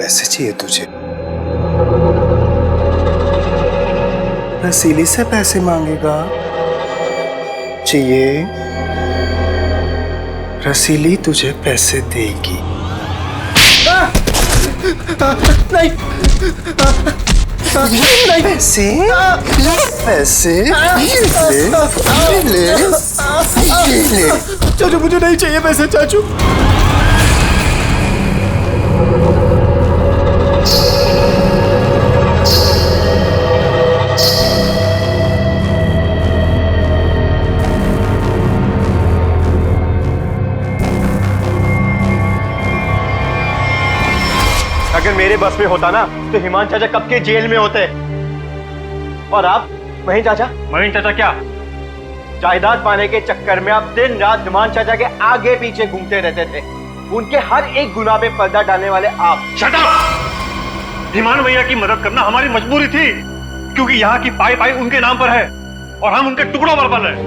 पैसे चाहिए तुझे? रसीली से पैसे मांगेगा? चाहिए? रसीली तुझे पैसे देगी। नहीं, नहीं पैसे, पैसे ले, ले। चाचू मुझे नहीं चाहिए पैसे चाचू। अगर मेरे बस में होता ना तो हिमांशु चाचा कब के जेल में होते। और आप महीन चाचा क्या जायदाद पाने के चक्कर में आप दिन रात हिमांशु चाचा के आगे पीछे घूमते रहते थे। उनके हर एक गुनाह पे पर्दा डालने वाले आप। Shut up! हिमान भैया की मदद करना हमारी मजबूरी थी, क्योंकि यहाँ की पाई पाई उनके नाम पर है और हम उनके टुकड़ों पर पल रहे।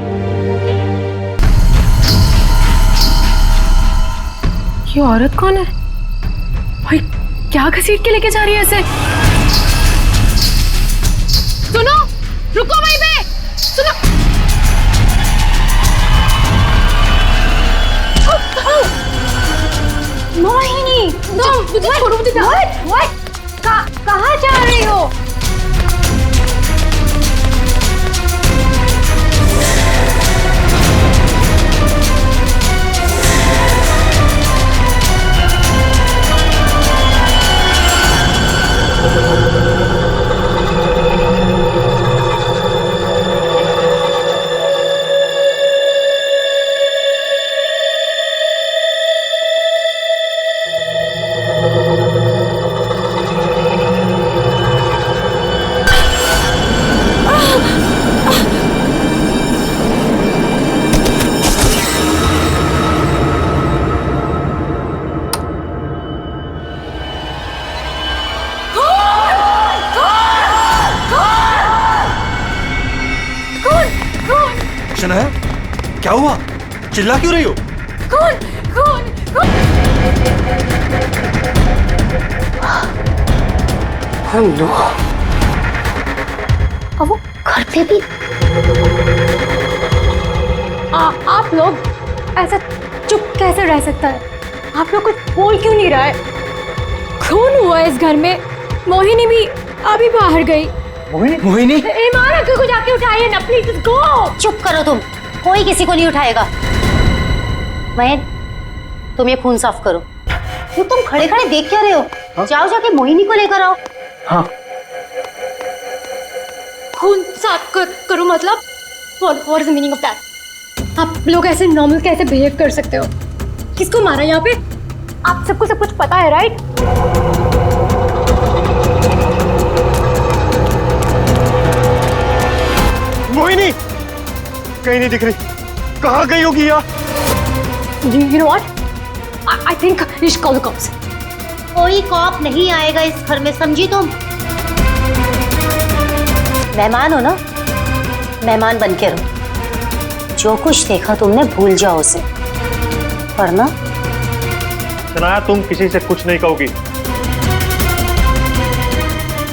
ये औरत कौन है भाई? क्या घसीट के लेके जा रही है ऐसे? सुनो, रुको वहीं पे, सुनो। मोहिनी, मुझे छोड़ो, मुझे कहाँ जा रही हो? शनाया, क्या हुआ? चिल्ला क्यों रही हो? कौन? हेलो। और वो घर पे भी? आप लोग ऐसा चुप कैसे रह सकता है? आप लोग कुछ बोल क्यों नहीं रहा है? खून हुआ इस घर में। मोहिनी भी अभी बाहर गई। मोहिनी? ईमान अंकल को जाके उठाइए ना प्लीज, गो। चुप करो तुम, कोई किसी को नहीं उठाएगा। मयन, तुम ये खून साफ करो। क्यों तुम खड़े खड़े देख क्या रहे हो? हाँ? जाओ जाके मोहिनी को लेकर आओ। हाँ। खून साफ करो मतलब? What is the meaning of that? आप लोग ऐसे नॉर्मल कैसे बिहेव कर सकते हो? किसको मारा यहाँ पे? आप सबको सब कुछ पता है, राइट? मोहिनी कहीं नहीं दिख रही। कहाँ गई होगी यार? You know what? I think you should call the cops. कोई कॉप नहीं आएगा इस घर में, समझी तुम? मेहमान हो ना, मेहमान बन के रहो। जो कुछ देखा तुमने भूल जाओ उसे, वरना शनाया, तुम किसी से कुछ नहीं कहोगी।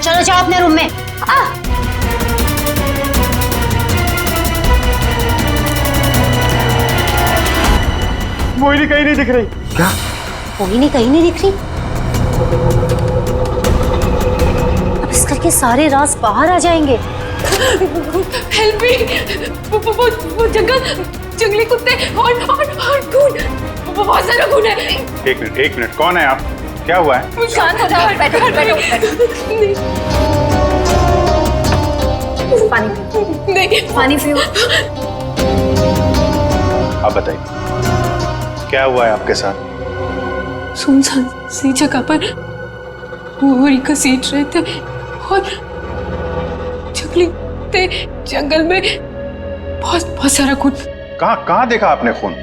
चलो जाओ अपने रूम में। मोहिनी कहीं नहीं दिख रही। क्या? मोहिनी कहीं नहीं दिख रही? अब इस घर के सारे राज बाहर आ जाएंगे। Help me! वो जंगली कुत्ते और खून, बहुत सारा खून है। एक मिनट, कौन है आप? क्या हुआ है? शांत हो जाओ, बैठो। पानी पियो। आप बताइए, क्या हुआ है आपके साथ? सुनसान सी जगह पर होरी घसीट रहे थे और जंगल में बहुत सारा खून। कहाँ देखा आपने खून?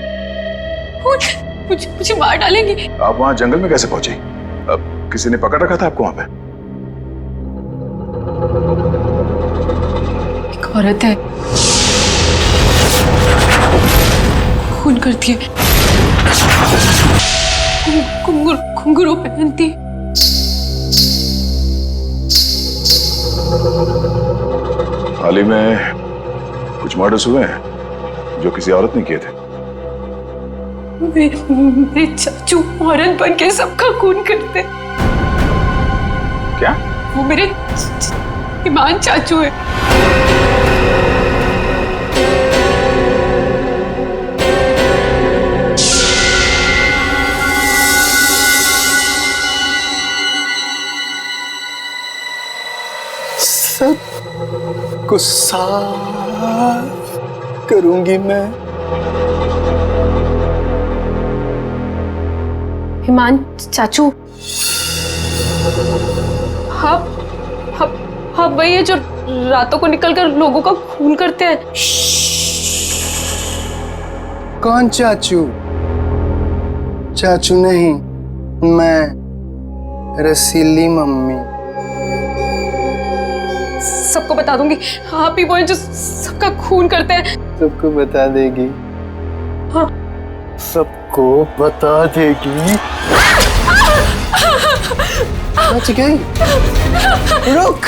मुझे मार डालेंगे। आप वहाँ जंगल में कैसे पहुंचे? अब किसी ने पकड़ रखा था आपको वहाँ पे? एक औरत है, खून करती है, घुंघरू पहनती है। हाल ही में कुछ मर्डर्स हुए हैं जो किसी औरत ने किए थे। मेरे चाचू औरत बन के सबका खून करते। क्या? वो मेरे ईमान चाचू है। सब को साफ करूंगी मैं। ईमान चाचू, हाँ वही है जो रातों को निकलकर लोगों का खून करते हैं। कौन चाचू? चाचू नहीं, मैं रसीली मम्मी। सबको बता दूंगी, आप ही वो हैं जो सबका खून करते हैं। सबको बता देगी? हाँ। सबको बता देगी? बच गई। रुक।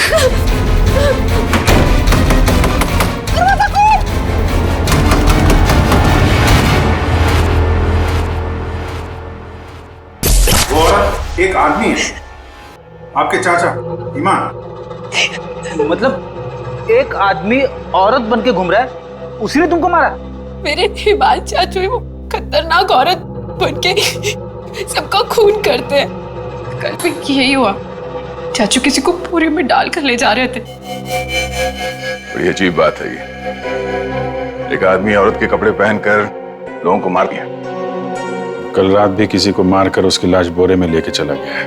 वो औरत एक आदमी है, आपके चाचा ईमान। मतलब एक आदमी औरत बन के घूम रहा है, उसी ने तुमको मारा? मेरे ईमान चाचू ही वो खतरनाक औरत बन के सबका खून करते हैं। कल भी यही हुआ, चाचू किसी को पूरी में डालकर ले जा रहे थे। बड़ी अजीब बात है ये। एक आदमी औरत के कपड़े पहनकर लोगों को मार दिया। कल रात भी किसी को मारकर उसकी लाश बोरे में लेके चला गया है।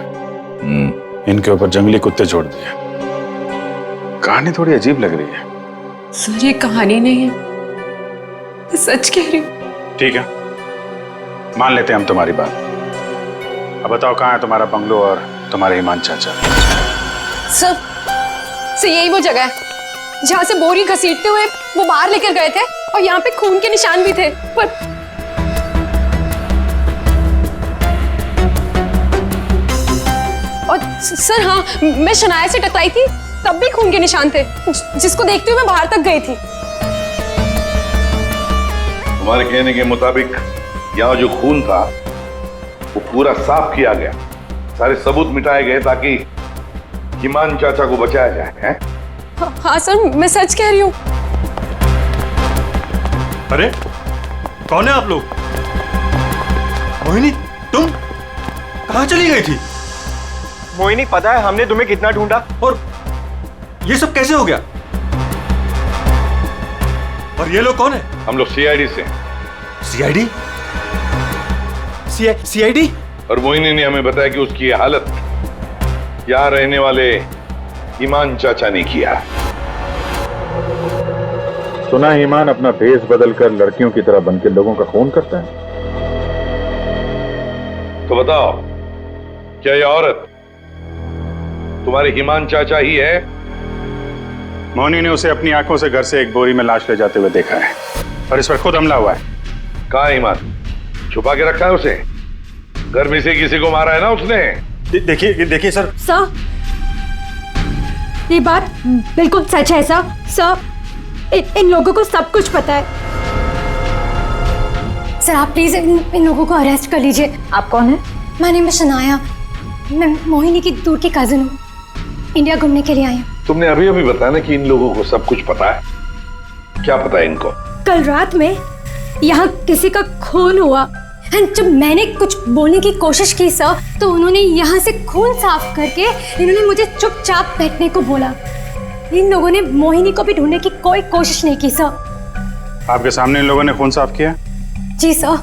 इनके ऊपर जंगली कुत्ते छोड़ दिए। कहानी थोड़ी अजीब लग रही है। सर ये कहानी नहीं है, मैं सच कह रही हूँ। ठीक है, मान लेते हैं हम तुम्हारी बात। अब बताओ कहाँ है तुम्हारा बंगलो और तुम्हारे ईमान चाचा? सर यही वो जगह है जहाँ से बोरी घसीटते हुए वो बाहर लेकर गए थे, और यहाँ पे खून के निशान भी थे। पर और सर हाँ, मैं शनाया से टकराई थी, तब भी खून के निशान थे, जिसको देखते हुए मैं बाहर तक गई थी। तुम्हारे कहने के मुताबिक यहाँ जो खून था वो पूरा साफ किया गया, सारे सबूत मिटाए गए ताकि ईमान चाचा को बचाया जाए, हैं? हाँ सर, मैं सच कह रही हूँ। अरे कौन है आप लोग? मोहिनी, तुम कहाँ चली गई थी? मोहिनी, पता है हमने तुम्हें कितना ढूंढा, और ये सब कैसे हो गया? और ये लोग कौन है? हम लोग सीआईडी से। सीआईडी? सीआईडी? और मोहिनी ने हमें बताया कि उसकी ये हालत यहाँ रहने वाले ईमान चाचा ने किया। सुना ईमान अपना भेष बदलकर लड़कियों की तरह बनकर लोगों का खून करता है। तो बताओ, क्या ये औरत तुम्हारे ईमान चाचा ही है? मोहिनी ने उसे अपनी आंखों से घर से एक बोरी में लाश ले जाते हुए देखा है, और इस पर खुद हमला हुआ है। कहाँ है ईमान? छुपा के रखा है उसे? घर में से किसी को मारा है ना उसने? देखिए सर। सर, ये बात बिल्कुल सच है सर। सर, इन लोगों को सब कुछ पता है। सर आप प्लीज इन लोगों को अरेस्ट कर लीजिए। आप कौन है? My name is Shanaya. मैं मोहिनी की दूर की कजिन हूँ, इंडिया घूमने के लिए आई हूँ। तुमने अभी अभी बताया ना कि इन लोगों को सब कुछ पता है। क्या पता है इनको? कल रात में यहाँ किसी का खून हुआ, एंड जब मैंने कुछ बोलने की कोशिश की सर, तो उन्होंने यहाँ से खून साफ करके इन्होंने मुझे चुपचाप बैठने को बोला। इन लोगों ने मोहिनी को भी ढूंढने की कोई कोशिश नहीं की सर। आपके सामने इन लोगों ने खून साफ किया? जी सर,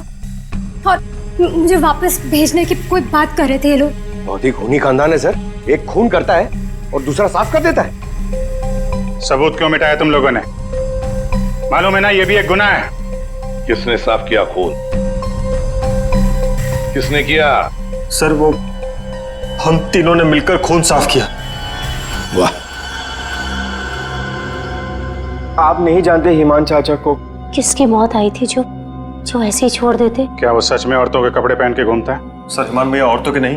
और मुझे वापस भेजने की कोई बात कर रहे थे ये लोग। बहुत ही खूनी खानदान है सर। एक खून करता है और दूसरा साफ कर देता है। सबूत क्यों मिटाया तुम लोगों ने? मालूम है ना ये भी एक गुनाह है। किसने साफ किया खून? किसने किया? सर वो हम तीनों ने मिलकर खून साफ किया। वाह, आप नहीं जानते ईमान चाचा को? किसकी मौत आई थी जो ऐसे ही छोड़ देते? क्या वो सच में औरतों के कपड़े पहन के घूमता है? सर ईमान भैया औरतों के नहीं,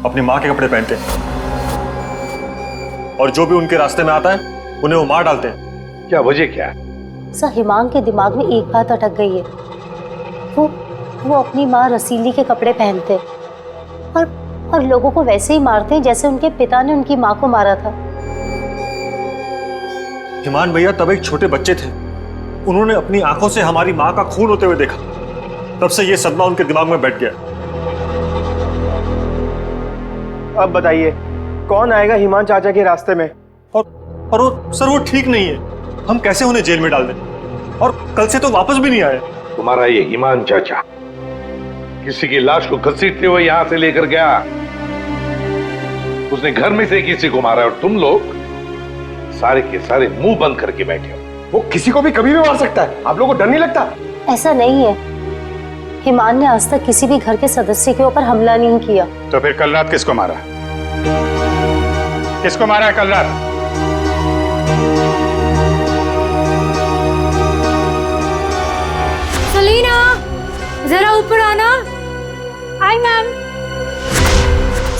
अपनी माँ के कपड़े पहनते हैं, और जो भी उनके रास्ते में आता है उन्हें वो मार डालते हैं। क्या वजह क्या है? सर हिमांग के दिमाग में एक बात अटक गई है। वो अपनी माँ रसीली के कपड़े पहनते और लोगों को वैसे ही मारते हैं जैसे उनके पिता ने उनकी माँ को मारा था। हिमान भैया तब एक छोटे बच्चे थे, उन्होंने अपनी आंखों से हमारी माँ का खून होते हुए देखा, तब से ये सदमा उनके दिमाग में बैठ गया। अब बताइए कौन आएगा हिमान चाचा के रास्ते में? और वो सर वो ठीक नहीं है, हम कैसे उन्हें जेल में डाल दें? और कल से तो वापस भी नहीं आए। तुम्हारा ये हिमान चाचा किसी की लाश को घसीटते हुए यहां से लेकर गया, उसने घर में से किसी को मारा और तुम लोग सारे के सारे मुंह बंद करके बैठे हो। वो किसी को भी कभी भी मार सकता है, आप लोगों को डर नहीं लगता? ऐसा नहीं है, हिमान ने आज तक किसी भी घर के सदस्य के ऊपर हमला नहीं किया। तो फिर कल रात किसको मारा? किसको मारा है कल रात? सलीना, जरा ऊपर आना। Hi ma'am.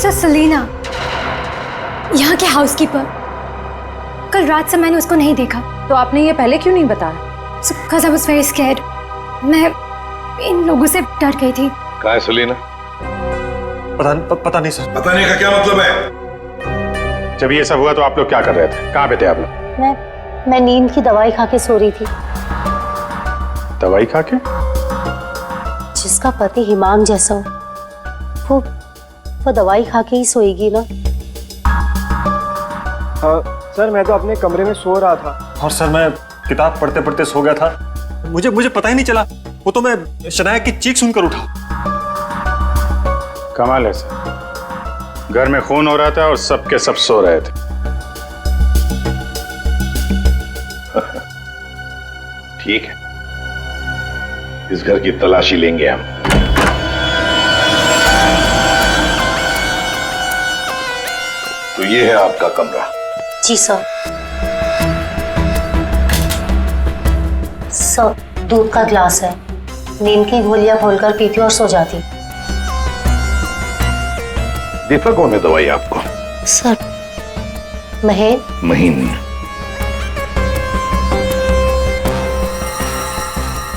सर सलीना, यहाँ के हाउसकीपर, कल रात से मैंने उसको नहीं देखा। तो आपने ये पहले क्यों नहीं बताया? Because I was very scared. मैं इन लोगों से डर गई थी। कहाँ है सलीना? पता नहीं सर। पता नहीं का क्या मतलब है? जब ये सब हुआ तो आप लोग क्या कर रहे थे? कहाँ पे थे आप लोग? मैं नींद की दवाई खा के सो रही थी। दवाई खा के? जिसका पति हिमांग जैसा हो, वो दवाई खा के ही सोएगी ना। सर मैं तो अपने कमरे में सो रहा था। और सर मैं किताब पढ़ते पढ़ते सो गया था, मुझे पता ही नहीं चला। वो तो मैं शनाया की चीख सुनकर उठा। कमाल है सर, घर में खून हो रहा था और सबके सब सो रहे थे। ठीक है, इस घर की तलाशी लेंगे हम। तो ये है आपका कमरा। जी सर। सर दूध का ग्लास है, नींद की गोलियां खोलकर पीती और सो जाती। देता कौन है दवाई आपको? सर महेन। महीन।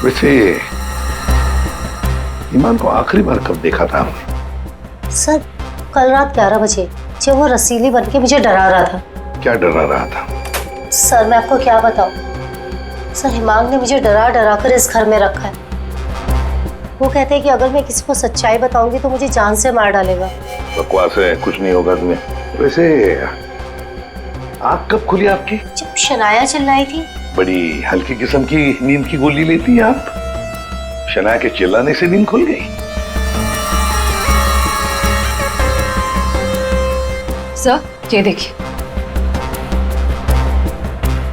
वैसे ईमान को आखिरी बार कब देखा था आपने? सर कल रात 11 बजे, जब वो रसीली बन के मुझे डरा रहा था। क्या डरा रहा था? सर मैं आपको क्या बताऊं, सर हिमांग ने मुझे डरा डरा कर इस घर में रखा है। वो कहते हैं कि अगर मैं किसी को सच्चाई बताऊंगी तो मुझे जान से मार डालेगा। बकवास है, कुछ नहीं होगा तुम्हें। वैसे आँख कब खुली आपकी? जब शनाया चिल्लाई थी। बड़ी हल्की किस्म की नींद की गोली लेती हैं आप। शनाया के चिल्लाने से नींद खुल गई? सर ये देखिए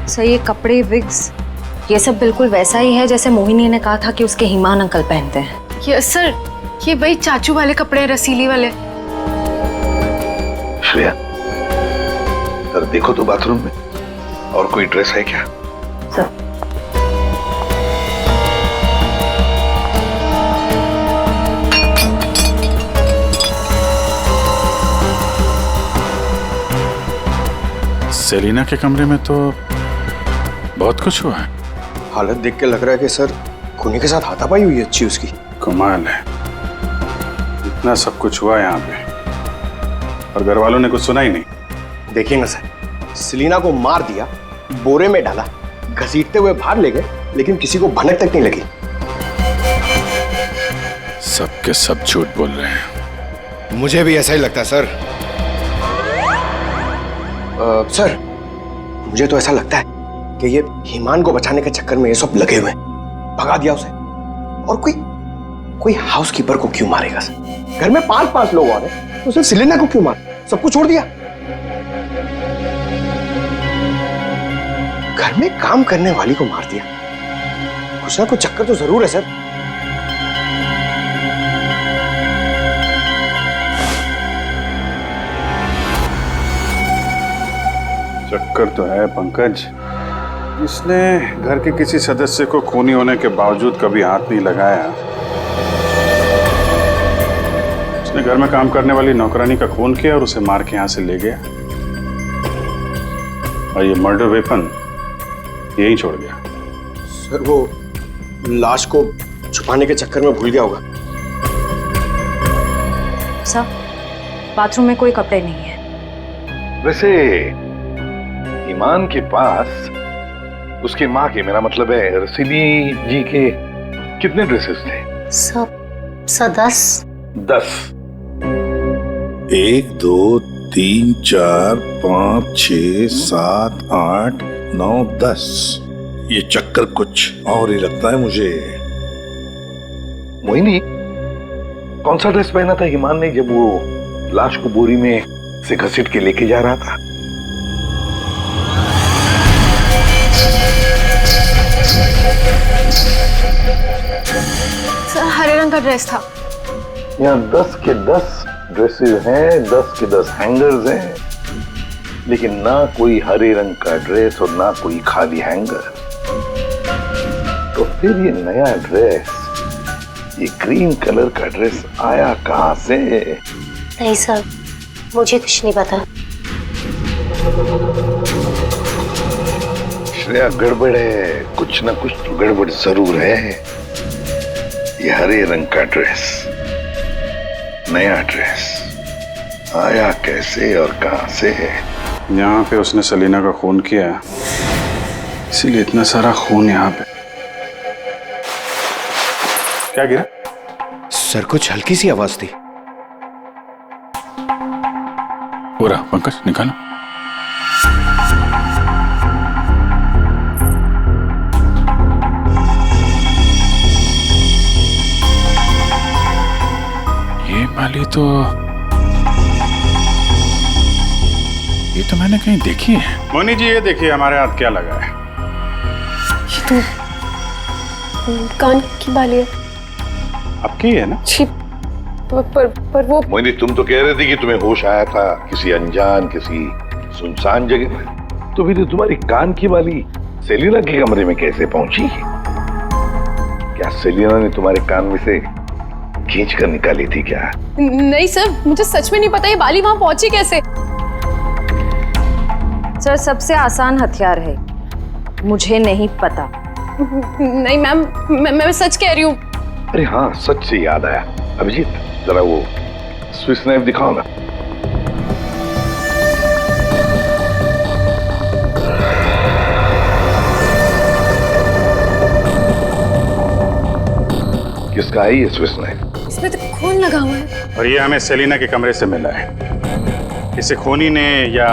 सर, ये कपड़े, विग्स, ये सब बिल्कुल वैसा ही है जैसे मोहिनी ने कहा था कि उसके हिमान अंकल पहनते हैं। यस सर, ये वही चाचू वाले कपड़े, रसीली वाले। श्रेया, सर देखो तो बाथरूम में और कोई ड्रेस है क्या? सर सेलिना के कमरे में तो बहुत कुछ हुआ है। हालत देख के लग रहा है कि सर खूनी के साथ हाथापाई हुई अच्छी उसकी। कमाल है, इतना सब कुछ हुआ यहाँ पे और घर वालों ने कुछ सुना ही नहीं। देखिए ना सर, सेलिना को मार दिया, बोरे में डाला, घसीटते हुए बाहर ले गए, लेकिन किसी को भनक तक नहीं लगी। सबके सब झूठ बोल रहे हैं। मुझे भी ऐसा ही लगता है सर। सर मुझे तो ऐसा लगता है कि ये हिमान को बचाने के चक्कर में ये सब लगे हुए हैं। भगा दिया उसे, और कोई हाउसकीपर को क्यों मारेगा सर? घर में 5-5 लोग और हैं, तो सिर्फ सेलिना को क्यों मार? सबको छोड़ दिया। घर में काम करने वाली को मार दिया। कुछ ना कुछ चक्कर तो जरूर है सर। चक्कर तो है पंकज, इसने घर के किसी सदस्य को खूनी होने के बावजूद कभी हाथ नहीं लगाया। उसने घर में काम करने वाली नौकरानी का खून किया और उसे मार के यहां से ले गया। और ये मर्डर वेपन यहीं छोड़ गया। सर वो लाश को छुपाने के चक्कर में भूल गया होगा। सर, बाथरूम में कोई कपड़े नहीं है। वैसे ईमान के पास उसकी माँ के, मेरा मतलब है रसीली जी के, कितने ड्रेसेस थे? सब 10। 10। 1 2 3 4 5 6 7 8 9 10। ये चक्कर कुछ और ही लगता है मुझे। मोहिनी, कौन सा ड्रेस पहना था ईमान ने जब वो लाश को बोरी में से घसीट के लेके जा रहा था? सर हरे रंग का ड्रेस था। यहाँ 10 के 10 ड्रेसेस हैं, 10 के 10 हैंगर्स हैं, लेकिन ना कोई हरे रंग का ड्रेस और ना कोई खाली हैंगर। तो फिर ये नया ड्रेस, ये ग्रीन कलर का ड्रेस आया कहां से? नहीं सर, मुझे कुछ नहीं पता। श्रेया, गड़बड़ है, कुछ ना कुछ तो गड़बड़ जरूर है। ये हरे रंग का ड्रेस, नया ड्रेस आया कैसे और कहां से? यहाँ पे उसने सलीना का खून किया, इसीलिए इतना सारा खून यहाँ पे। क्या गिरा? सर कुछ हल्की सी आवाज थी। पूरा पंकज निकालो। ये माली तो मैंने कहीं देखी है। मोनी जी, ये देखिए हमारे हाथ क्या लगा है। ये तो कान की बाली है। आपकी है ना? जी, पर वो मोहिनी, तुम तो कह रहे थे कि तुम्हें होश आया था किसी अनजान, किसी सुनसान जगह में। तो फिर तुम्हारी कान की बाली सेलिना के कमरे में कैसे पहुंची? क्या सेलिना ने तुम्हारे कान में से खींच कर निकाली थी क्या? नहीं सर, मुझे सच में नहीं पता ये बाली वहां पहुंची कैसे। सर, सबसे आसान हथियार है, मुझे नहीं पता। नहीं मैम, मैं सच कह रही हूँ। अरे हाँ, सच से याद आया। अभिजीत, जरा वो स्विस नाइफ दिखाओ ना। किसका है ये स्विस नाइफ? इसमें तो खून लगा हुआ है। और ये हमें सेलिना के कमरे से मिला है। इसे खूनी ने, या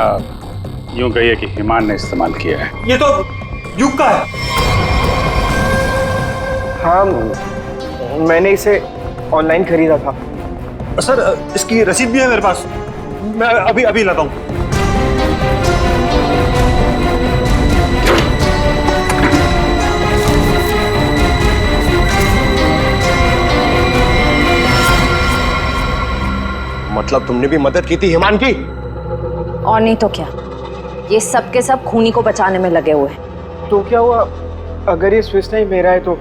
यूं कहिए कि ईमान ने इस्तेमाल किया है। ये तो युग का है। हाँ, मैंने इसे ऑनलाइन खरीदा था। सर, इसकी रसीद भी है मेरे पास। मैं अभी लाता हूँ। मतलब तुमने भी मदद की थी ईमान की? और नहीं तो क्या, ये सब के सब खूनी को बचाने में लगे हुए हैं। तो क्या हुआ अगर ये स्विस नाइफ मेरा है? तो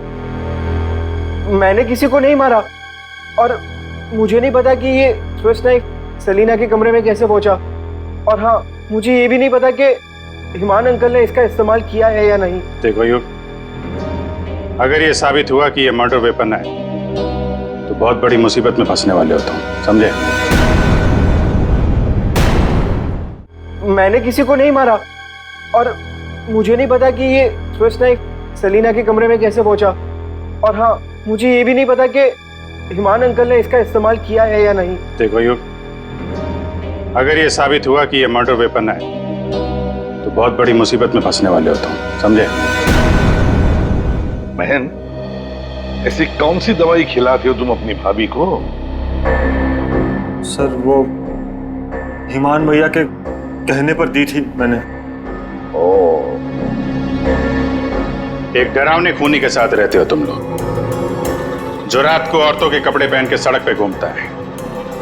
मैंने किसी को नहीं मारा, और मुझे नहीं पता कि ये स्विस नाइफ सलीना के कमरे में कैसे पहुंचा। और हाँ, मुझे ये भी नहीं पता कि ईमान अंकल ने इसका इस्तेमाल किया है या नहीं। देखो युग, अगर ये साबित हुआ कि ये मर्डर वेपन है तो बहुत बड़ी मुसीबत में फंसने वाले हो तुम, समझे? मैंने किसी को नहीं मारा, और मुझे नहीं पता कि ये स्विस नाइफ सलीना के कमरे में कैसे पहुंचा। और हाँ, मुझे ये भी नहीं पता कि ईमान अंकल ने इसका इस्तेमाल किया है या नहीं। देखो युग, अगर ये साबित हुआ कि ये मर्डर वेपन है तो बहुत बड़ी मुसीबत में फंसने वाले हो तुम, समझे? बहन, ऐसी कौन सी दवाई खिलाते हो तुम अपनी भाभी को? सर, वो ईमान भैया के कहने पर दी थी मैंने। ओह, एक डरावने खूनी के साथ रहते हो तुम लोग, जो रात को औरतों के कपड़े पहन के सड़क पे घूमता है,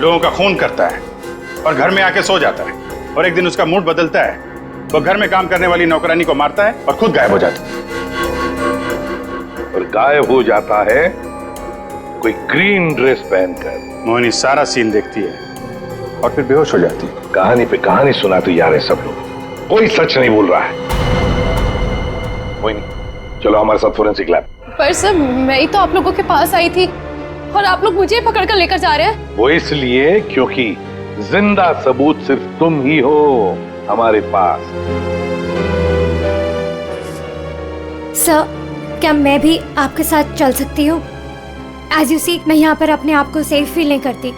लोगों का खून करता है और घर में आके सो जाता है, और एक दिन उसका मूड बदलता है, वो घर में काम करने वाली नौकरानी को मारता है और खुद गायब हो जाता है। और गायब हो जाता है कोई ग्रीन ड्रेस पहनकर। मोहिनी सारा सीन देखती है और फिर बेहोश हो जाती है। कहानी पे कहानी सुना तो यार, सब लोग कोई सच नहीं बोल रहा है। कोई नहीं, चलो हमारे साथ फोरेंसिक लैब। पर सर मैं ही तो आप लोगों के पास आई थी और आप लोग मुझे पकड़ कर लेकर जा रहे हैं। वो इसलिए क्योंकि जिंदा सबूत सिर्फ तुम ही हो हमारे पास। सर, क्या मैं भी आपके साथ चल सकती हूँ? एज यू सी, मैं यहाँ पर अपने आप को सेफ फील नहीं करती।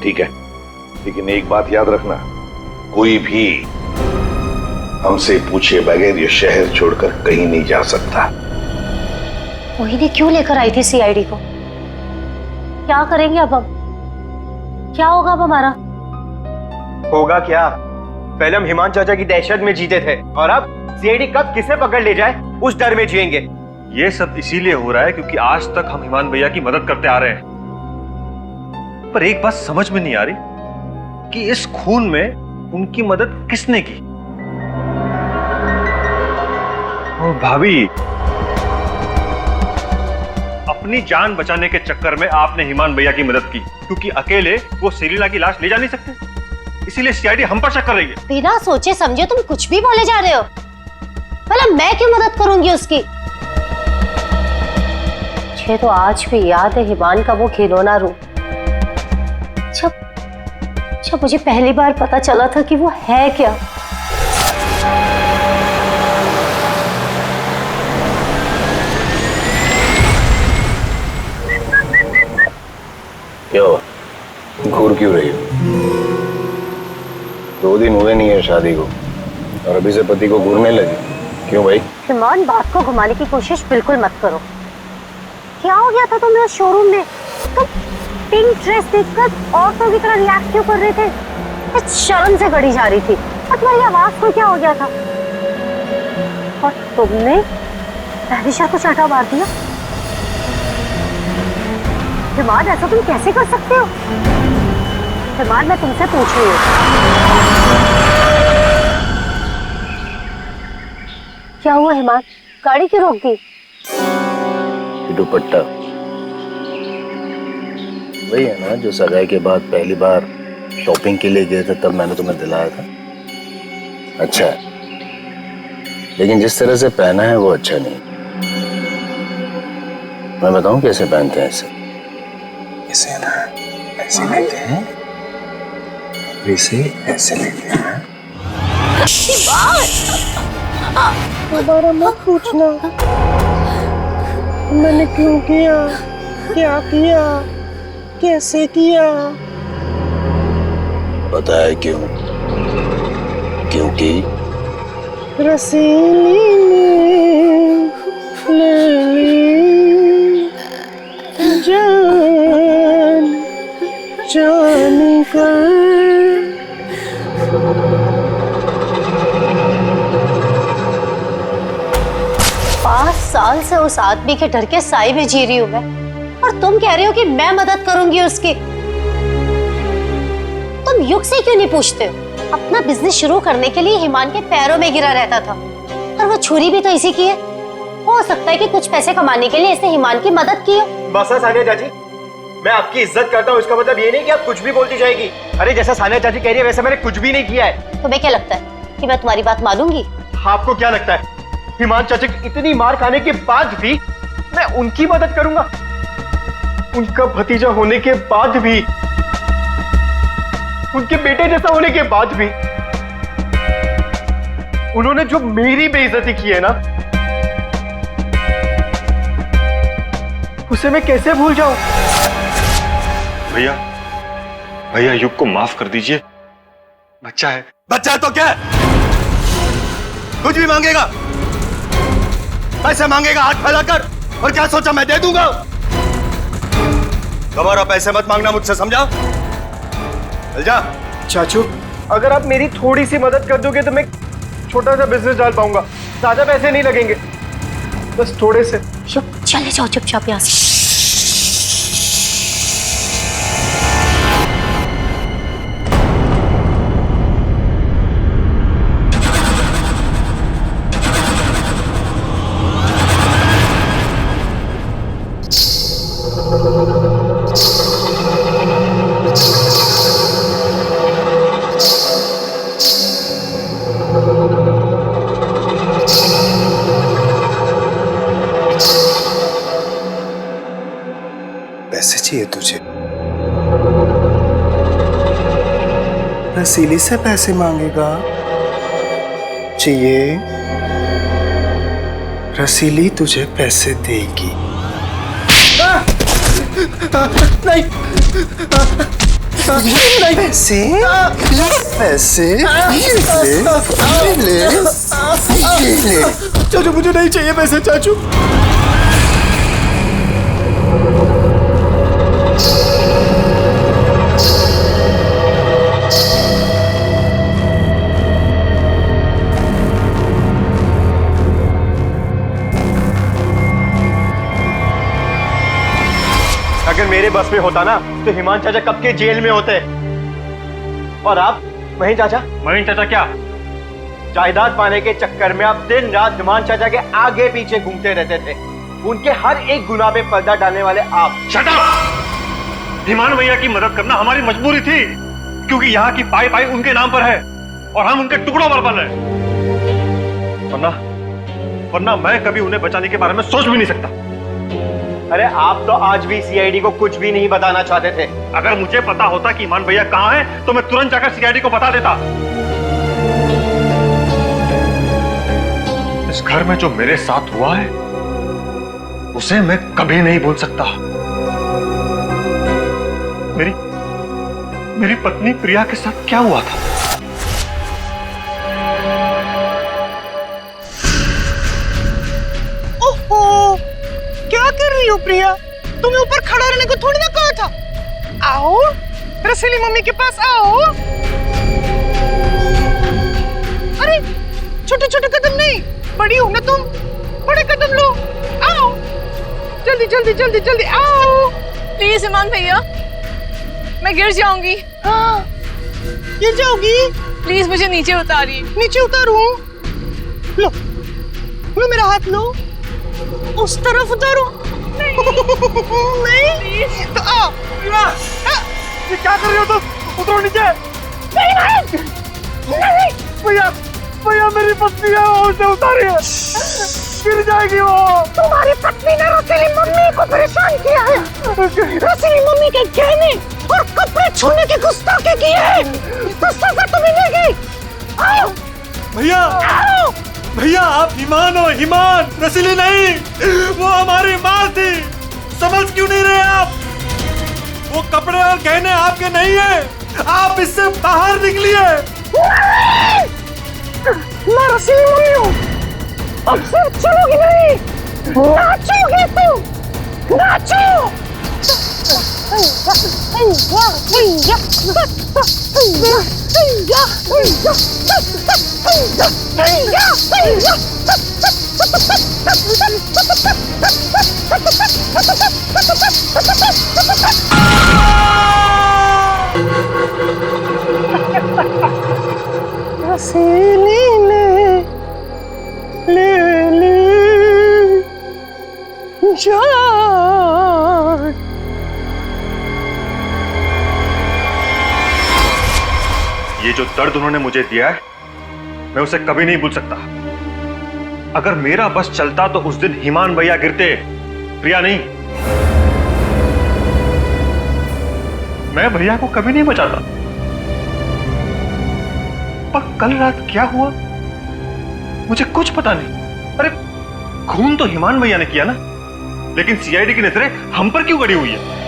ठीक है, लेकिन एक बात याद रखना, कोई भी हमसे पूछे बगैर ये शहर छोड़कर कहीं नहीं जा सकता। मोहिनी क्यों लेकर आई थी सीआईडी को? क्या करेंगे अब हम? क्या होगा अब हमारा? होगा क्या? पहले हम हिमांशु चाचा की दहशत में जीते थे और अब सीआईडी कब किसे पकड़ ले जाए उस डर में जिएंगे। ये सब इसीलिए हो रहा है क्योंकि आज तक हम हिमान भैया की मदद करते आ रहे हैं। पर एक बात समझ में नहीं आ रही कि इस खून में उनकी मदद किसने की। और भाभी, अपनी जान बचाने के चक्कर में आपने हिमान भैया की मदद की क्योंकि अकेले वो सेलिना की लाश ले जा नहीं सकते, इसीलिए सीआईडी हम पर शक कर रही है। बिना सोचे समझे तुम कुछ भी बोले जा रहे हो। भला मैं क्यों मदद करूंगी उसकी? मुझे तो आज भी याद है हिमान का वो खिलौना रूप, जब मुझे पहली बार पता चला था कि वो है क्या। क्या हुआ? घूर क्यों रही हो? 2 दिन हुए नहीं है शादी को और अभी से पति को घूरने लगी। क्यों भाई? हिमान, बात को घुमाने की कोशिश बिल्कुल मत करो। क्या हो गया था तुम्हें शोरूम में? तुम पिंक ड्रेस देखकर औरतों की तरह रिएक्ट क्यों कर रहे थे? इस शर्म से गड़ी जा रही थी और तुम्हारी आवाज को क्या हो गया था? और तुमने तहरीशा को चाटा मार दिया। हिमान, ऐसा तुम कैसे कर सकते हो? हिमान, मैं तुमसे पूछ रही हूँ, क्या हुआ हिमान? गाड़ी क्यों रोक दी? दुपट्टा वही है ना जो सगाई के बाद पहली बार शॉपिंग के लिए गए थे, तब मैंने तुम्हें दिलाया था। अच्छा है, लेकिन जिस तरह से पहना है वो अच्छा नहीं। मैं बताऊं कैसे पहनते हैं इसे? इसे ना ऐसे लेते हैं, इसे ऐसे लेते हैं। दोबारा मत पूछना मैंने क्यों किया, क्या किया, कैसे किया। पता है क्यों? क्योंकि रसीली ने ले ली जान जान कर। 5 साल से उस आदमी के डर के साए में जी रही हूं मैं, और तुम कह रहे हो कि मैं मदद करूंगी उसकी। तुम युग से क्यों नहीं पूछते हो? अपना बिजनेस शुरू करने के लिए हिमान के पैरों में गिरा रहता था, और वो छुरी भी तो इसी की है। हो सकता है कि कुछ पैसे कमाने के लिए इसने हिमान की मदद की हो। बस सानिया चाची, मैं आपकी इज्जत करता हूँ, इसका मतलब ये नहीं कि आप कुछ भी बोलती जाएगी। अरे जैसा सानिया चाची कह रही है वैसे मैंने कुछ भी नहीं किया है। तुम्हें क्या लगता है कि मैं तुम्हारी बात मानूंगी? आपको क्या लगता है हिमान चाचा की इतनी मार खाने के बाद भी मैं उनकी मदद करूंगा? उनका भतीजा होने के बाद भी, उनके बेटे जैसा होने के बाद भी उन्होंने जो मेरी बेइज्जती की है ना, उसे मैं कैसे भूल जाऊं? भैया, भैया युग को माफ कर दीजिए, बच्चा है। बच्चा है तो क्या है? कुछ भी मांगेगा, पैसे मांगेगा हाथ फैलाकर, और क्या सोचा मैं दे दूंगा? दोबारा पैसे मत मांगना मुझसे, समझा? चल जा। चाचू, अगर आप मेरी थोड़ी सी मदद कर दोगे तो मैं छोटा सा बिजनेस डाल पाऊंगा। ज्यादा पैसे नहीं लगेंगे, बस थोड़े से। चले जाओ चुपचाप यहाँ से। तुझे? रसीली से पैसे मांगेगा? चाहिए? रसीली तुझे पैसे देगी। नहीं, नहीं, पैसे, पैसे, ले, ले। चाचू मुझे नहीं चाहिए पैसे चाचू। अगर मेरे बस में होता ना तो हिमान चाचा कब के जेल में होते। और आप महीन चाचा क्या जायदाद पाने के चक्कर में आप दिन रात हिमान चाचा के आगे पीछे घूमते रहते थे। उनके हर एक गुनाह पे पर्दा डालने वाले आप। Shut up! हिमान भैया की मदद करना हमारी मजबूरी थी, क्योंकि यहाँ की पाई पाई उनके नाम पर है और हम उनके टुकड़ों पर पल रहे। वरना मैं कभी उन्हें बचाने के बारे में सोच भी नहीं सकता। अरे आप तो आज भी सीआईडी को कुछ भी नहीं बताना चाहते थे। अगर मुझे पता होता कि हिमान भैया कहाँ है तो मैं तुरंत जाकर सीआईडी को बता देता। इस घर में जो मेरे साथ हुआ है उसे मैं कभी नहीं भूल सकता। मेरी पत्नी प्रिया के साथ क्या हुआ था? ओहो, क्या कर रही हो प्रिया? तुम्हें ऊपर खड़ा रहने को थोड़ी ना कहा था। आओ रसीली मम्मी के पास आओ। अरे छोटे छोटे कदम नहीं, बड़ी हो ना तुम, बड़े कदम लो। आओ जल्दी जल्दी जल्दी जल्दी आओ। प्लीज हिमान भैया, मैं गिर जाऊंगी। हाँ गिर जाओगी? प्लीज मुझे नीचे उतारिए। नीचे उतारूं? लो लो मेरा हाथ लो, उस तरफ उतारो। नहीं तो आओ। ये क्या कर रही हो तुम? उतरो नीचे। नहीं भैया भैया मेरी पत्नी है, उसे उतारिए, गिर जाएगी वो। तुम्हारी पत्नी ने रसीली मम्मी को परेशान किया है। रसीली मम्मी के गहने और कपड़े छूने की गुस्ताखी की है, तो सजा तो मिलेगी। आओ भैया, भैया आप हिमान हो, हिमान, रसीली नहीं। वो हमारी माँ थी, समझ क्यों नहीं रहे आप? वो कपड़े और गहने आपके नहीं है, आप इससे बाहर निकलिए। मैं रसीली मम्मी हूँ, अब से चलोगी नहीं, नाचोगी तुम, नाचो। रसीली ले जान। ये जो दर्द उन्होंने मुझे दिया है मैं उसे कभी नहीं भूल सकता। अगर मेरा बस चलता तो उस दिन हिमान भैया गिरते, प्रिया नहीं। मैं भैया को कभी नहीं बचाता। पर कल रात क्या हुआ मुझे कुछ पता नहीं। अरे खून तो हिमान भैया ने किया ना, लेकिन सीआईडी की नजरें हम पर क्यों गड़ी हुई है?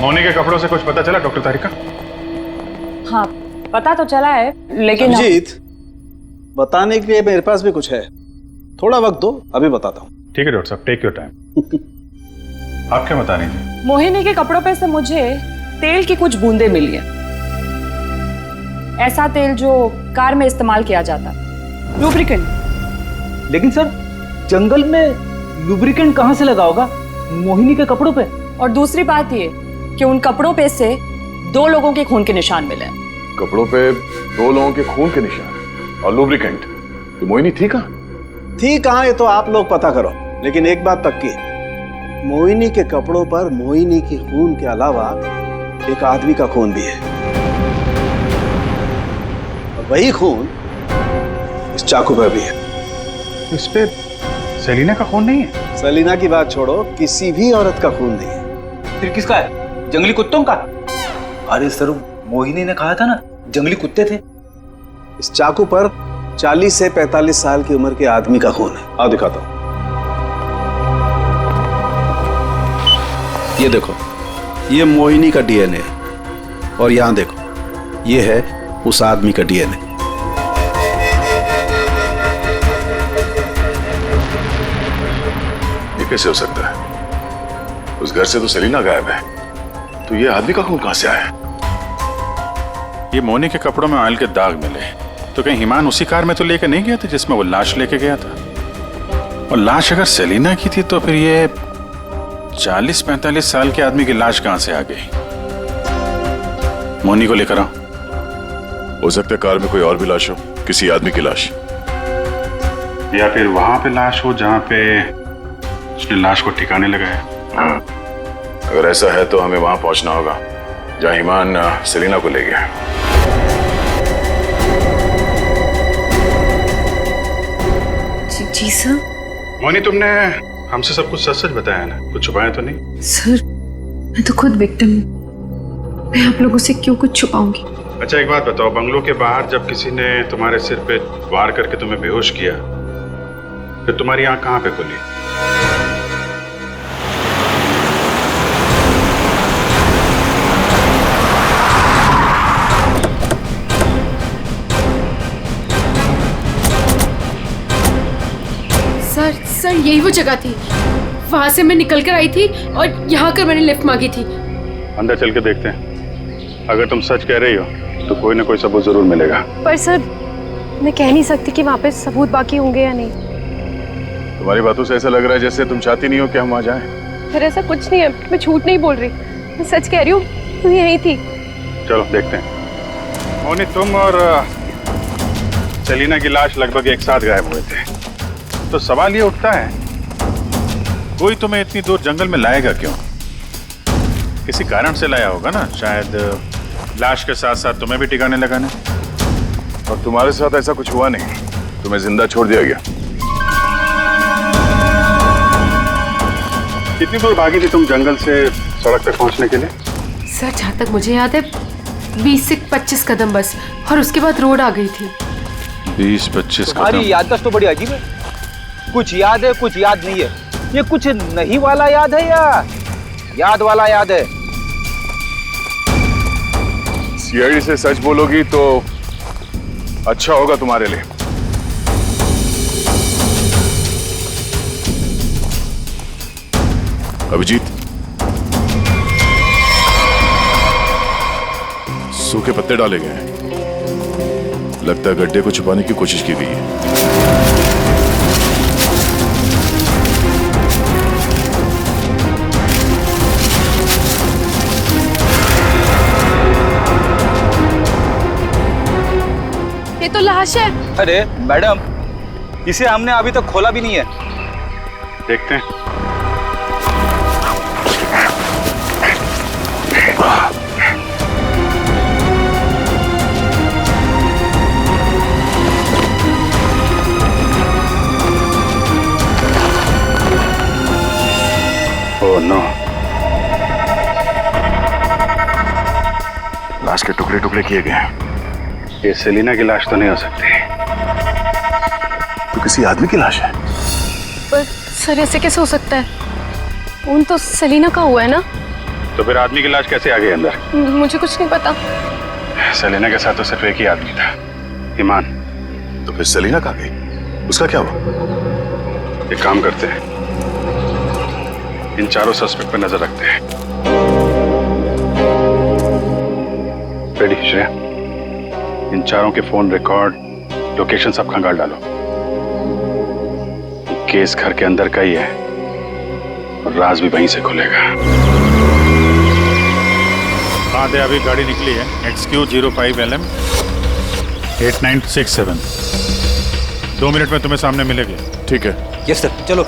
मोनी के कपड़ों से कुछ पता चला डॉक्टर तारिका? हाँ पता तो चला है, लेकिन अभिजीत, बताने के लिए मेरे पास भी कुछ है, थोड़ा वक्त दो, अभी बताता हूँ। ठीक है डॉक्टर साहब, टेक योर टाइम। आप क्या बता रही थी? मोहिनी के कपड़ों पे से मुझे तेल की कुछ बूंदें मिली है। ऐसा तेल जो कार में इस्तेमाल किया जाता, लुब्रिकेंट। लेकिन सर, जंगल में लुब्रिकेंट कहाँ से लगा होगा? मोहिनी के कपड़ों पे। और दूसरी बात ये कि उन कपड़ों पे से 2 लोगों के खून के निशान मिले। कपड़ों पे 2 लोगों के खून के निशान और लुब्रिकेंट। तो मोहिनी थी कहाँ? थी कहाँ ये तो आप लोग पता करो, लेकिन एक बात पक्की है, मोहिनी के कपड़ों पर मोहिनी के खून के अलावा एक आदमी का खून भी है। और वही खून इस चाकू पर भी है। इस पे सेलिना का खून नहीं है? सेलिना की बात छोड़ो, किसी भी औरत का खून नहीं है। फिर किसका है? जंगली कुत्तों का? अरे सर, मोहिनी ने कहा था ना जंगली कुत्ते थे। इस चाकू पर 40 से 45 साल की उम्र के आदमी का खून है। आओ दिखाता हूं। ये देखो, ये मोहिनी का डीएनए है और यहां देखो, ये है उस आदमी का डीएनए। ये कैसे हो सकता है? उस घर से तो सेलिना गायब है, तो ये आदमी का खून कहां से आया? ये मोनी के कपड़ों में ऑयल के दाग मिले, तो कहीं हिमान उसी कार में तो लेके नहीं गया था जिसमें वो लाश लेके गया था? और लाश अगर सेलिना की थी तो फिर ये 40-45 साल के आदमी की लाश कहां से आ गई? मोनी को लेकर आओ। हो सकता है कार में कोई और भी लाश हो, किसी आदमी की लाश, या फिर वहां पे लाश हो जहां पे उसने लाश को ठिकाने लगाया। हाँ। अगर ऐसा है तो हमें वहां पहुंचना होगा जहां हिमान सेलिना को ले गया। जी सर। मोनी, तुमने हमसे सब कुछ सच सच बताया ना? कुछ छुपाया तो नहीं? सर, मैं तो खुद विक्टिम हूँ, मैं आप लोगों से क्यों कुछ छुपाऊंगी? अच्छा एक बात बताओ, बंगलों के बाहर जब किसी ने तुम्हारे सिर पे वार करके तुम्हें बेहोश किया, फिर तुम्हारी आंख कहाँ पे खुली? सर यही वो जगह थी, वहां से मैं निकल कर आई थी और यहाँ कर मैंने लिफ्ट मांगी थी। अंदर चल के देखते हैं, अगर तुम सच कह रही हो तो कोई ना कोई सबूत जरूर मिलेगा। पर सर, मैं कह नहीं सकती कि वहाँ पे सबूत बाकी होंगे या नहीं। तुम्हारी बातों से ऐसा लग रहा है जैसे तुम चाहती नहीं हो कि हम वहां जाएं। फिर ऐसा कुछ नहीं है, मैं झूठ नहीं बोल रही, मैं सच कह रही हूँ, तू यही थी। चलो देखते हैं। मोनी, तुम और सेलिना की लाश लगभग एक साथ गायब हुए थे, तो सवाल ये उठता है, कोई तुम्हें इतनी दूर जंगल में लाएगा क्यों? किसी कारण से लाया होगा ना, शायद लाश के साथ साथ तुम्हें भी ठिकाने लगाने। और तुम्हारे साथ ऐसा कुछ हुआ नहीं, तुम्हें जिंदा छोड़ दिया गया। कितनी दूर भागी थी तुम जंगल से सड़क तक पहुंचने के लिए? सर, जहाँ तक मुझे याद है 20 से 25 कदम बस, और उसके बाद रोड आ गई थी। 20-25 कदम? तुम्हारी याददाश्त तो बड़ी अजीब है, कुछ याद है कुछ याद नहीं है। ये कुछ नहीं वाला याद है या याद वाला याद है? सीआईडी से सच बोलोगी तो अच्छा होगा तुम्हारे लिए। अभिजीत, सूखे पत्ते डाले गए हैं, लगता है गड्ढे को छुपाने की कोशिश की गई है। ये तो लाश है। अरे मैडम, इसे हमने अभी तक खोला भी नहीं है। देखते हैं। ओह नो, लाश के टुकड़े टुकड़े किए गए हैं। ये सेलिना की लाश तो नहीं हो सकती, तो किसी आदमी की लाश है। पर सर, ऐसे कैसे हो सकता है? खून तो सेलिना का हुआ है ना? तो फिर आदमी की लाश कैसे आ गई अंदर? मुझे कुछ नहीं पता। सेलिना के साथ तो सिर्फ एक ही आदमी था, ईमान। तो फिर सेलिना कहाँ गई? उसका क्या हुआ? एक काम करते हैं, इन चारों सस्पेक्ट पर नजर रखते हैं। रेडी श्रेया? इन चारों के फोन रिकॉर्ड, लोकेशन सब खंगाल डालो। ये केस घर के अंदर का ही है और राज भी वहीं से खुलेगा। हाँ दे, अभी गाड़ी निकली है XQ05LM 8967। 2 मिनट में तुम्हें सामने मिलेगी। ठीक है। यस सर, चलो।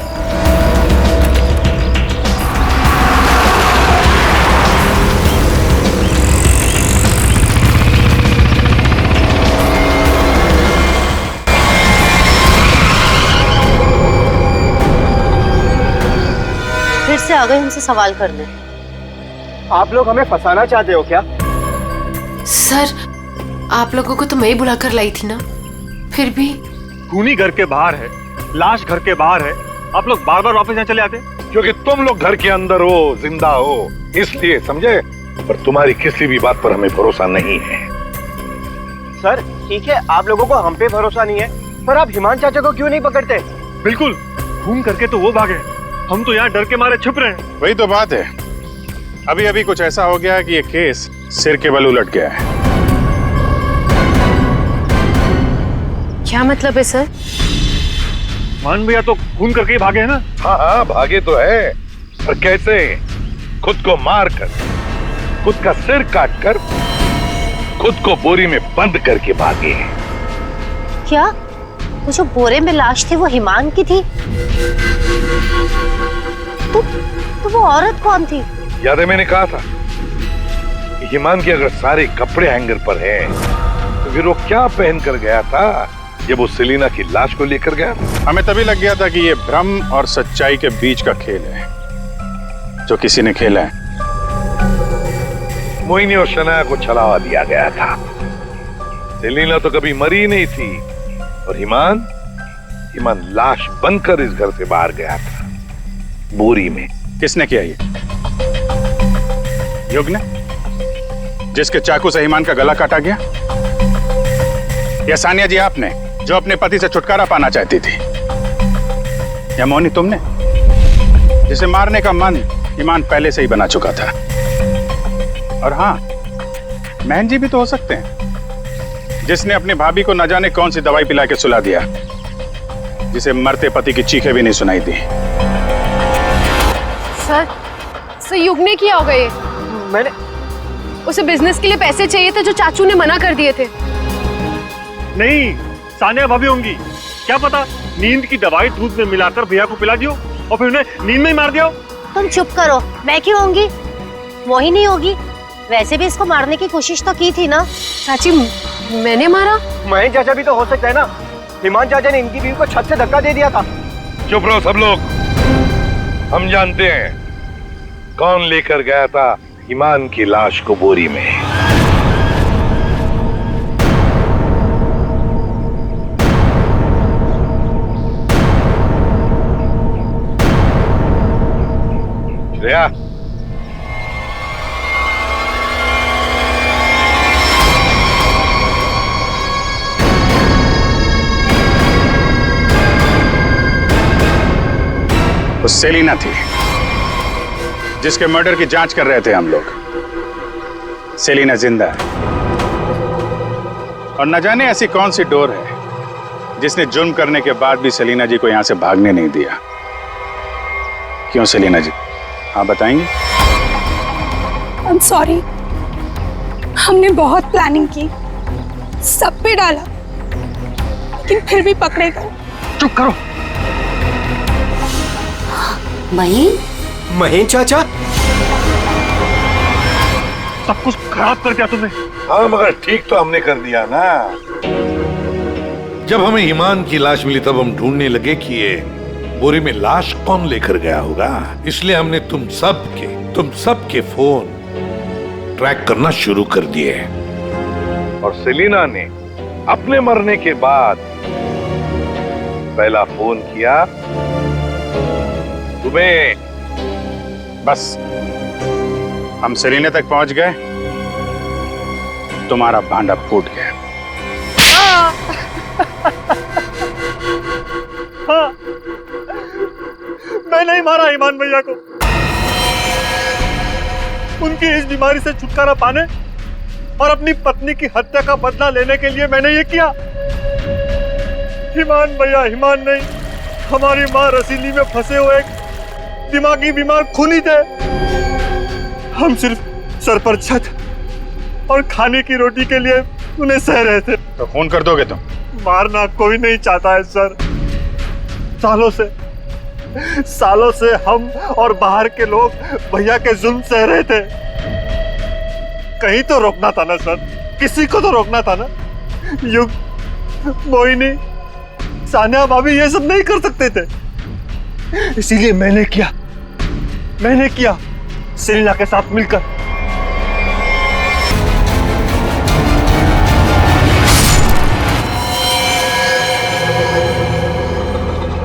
फिर से आ गए हमसे सवाल करने। आप लोग हमें फंसाना चाहते हो क्या? सर, आप लोगों को तो मैं ही बुलाकर लाई थी ना, फिर भी। खूनी घर के बाहर है, लाश घर के बाहर है, आप लोग बार बार वापस यहाँ चले आते? क्योंकि तुम लोग घर के अंदर हो, जिंदा हो, इसलिए, समझे? पर तुम्हारी किसी भी बात पर हमें भरोसा नहीं है। सर ठीक है, आप लोगों को हम पे भरोसा नहीं है, पर आप हिमान चाचा को क्यों नहीं पकड़ते? बिल्कुल, खून करके तो वो भागे, हम तो यहाँ डर के मारे छुप रहे हैं। वही तो बात है। अभी अभी कुछ ऐसा हो गया कि ये केस सिर के बल उलट गया है। क्या मतलब है सर? मान भैया तो खून करके ही भागे है ना? हाँ हाँ, भागे तो है, पर कैसे? खुद को मार कर, खुद का सिर काट कर, खुद को बोरी में बंद करके भागे। क्या वो जो बोरे में लाश थी वो हिमान की थी? तो वो औरत कौन थी? याद है मैंने कहा था कि हिमान के अगर सारे कपड़े हैंगर पर हैं, तो फिर वो क्या पहन कर गया था जब वो सेलिना की लाश को लेकर गया? हमें तभी लग गया था कि ये भ्रम और सच्चाई के बीच का खेल है जो किसी ने खेला है। मोहिनी और शनाया को छलावा दिया गया था। सेलिना तो कभी मरी नहीं थी और हिमान लाश बनकर इस घर से बाहर गया था, बोरी में। किसने किया ये? युग ने, जिसके चाकू से हिमान का गला काटा गया? या सानिया जी आपने, जो अपने पति से छुटकारा पाना चाहती थी? या मोहिनी तुमने, जिसे मारने का मन हिमान पहले से ही बना चुका था? और हाँ, महन जी भी तो हो सकते हैं, जिसने अपनी भाभी को न जाने कौन सी दवाई पिला के सुला दिया, जिसे मरते पति की चीखें भी नहीं सुनाई दी। सर युग ने किया होगा ये। मैंने उसे बिजनेस के लिए पैसे चाहिए थे जो चाचू ने मना कर दिए थे। नहीं, सानिया भाभी होंगी, क्या पता नींद की दवाई दूध में मिलाकर भैया को पिला दियो और फिर उन्हें नींद में ही मार दिया। तुम चुप करो, मैं क्यों होंगी? मोहिनी होगी। वैसे भी इसको मारने की कोशिश तो की थी ना। चाची, मैंने मारा? महेश चाचा भी तो हो सकता है ना। हिमान चाचा ने इनकी बीवी को छत से धक्का दे दिया था। चुप रहो सब लोग, हम जानते हैं कौन लेकर गया था हिमान की लाश को बोरी में। श्रेया, वो सेलिना थी जिसके मर्डर की जांच कर रहे थे हम लोग। सेलिना जिंदा है और न जाने ऐसी कौन सी डोर है जिसने जुर्म करने के बाद भी सेलिना जी को यहां से भागने नहीं दिया। क्यों सेलिना जी, हाँ बताएंगे? I'm sorry, हमने बहुत प्लानिंग की, सब पे डाला, लेकिन फिर भी पकड़े गए। चुप करो। महेश चाचा, सब कुछ खराब कर दिया तुमने। हाँ, मगर ठीक तो हमने कर दिया ना। जब हमें हिमान की लाश मिली तब हम ढूंढने लगे कि ये बोरी में लाश कौन लेकर गया होगा। इसलिए हमने तुम सबके फोन ट्रैक करना शुरू कर दिए और सेलिना ने अपने मरने के बाद पहला फोन किया तुम्हें। बस हम सेलिना तक पहुंच गए, तुम्हारा भांडा फूट गया। हाँ, मैं नहीं मारा हिमान भैया को। उनकी इस बीमारी से छुटकारा पाने और अपनी पत्नी की हत्या का बदला लेने के लिए मैंने ये किया। ईमान भैया, ईमान नहीं, हमारी माँ रसीली में फंसे हुए एक दिमागी बीमार खूनी थे। हम सिर्फ सर पर छत और खाने की रोटी के लिए उन्हें सह रहे थे। तो खून कर दोगे तुम? मारना कोई नहीं चाहता है सर। सालों से हम और बाहर के लोग भैया के जुल्म सह रहे थे। कहीं तो रोकना था ना सर, किसी को तो रोकना था ना। युग, मोहिनी, सानिया भाभी ये सब नहीं कर सकते थे, इसीलिए मैंने किया सेलिना के साथ मिलकर।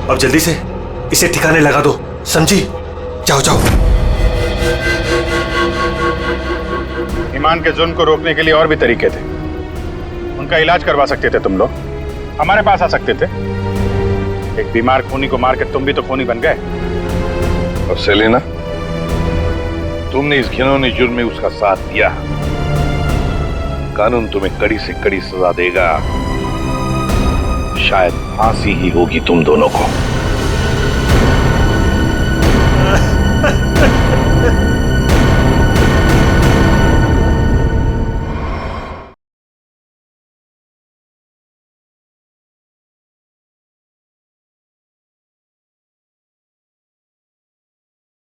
अब जल्दी से इसे ठिकाने लगा दो, समझी? जाओ जाओ। ईमान के जुल्म को रोकने के लिए और भी तरीके थे। उनका इलाज करवा सकते थे तुम लोग, हमारे पास आ सकते थे। एक बीमार खूनी को मार के तुम भी तो खूनी बन गए। और सेलिना, तुमने इस घिनौने जुर्म में उसका साथ दिया। कानून तुम्हें कड़ी से कड़ी सजा देगा, शायद फांसी ही होगी तुम दोनों को।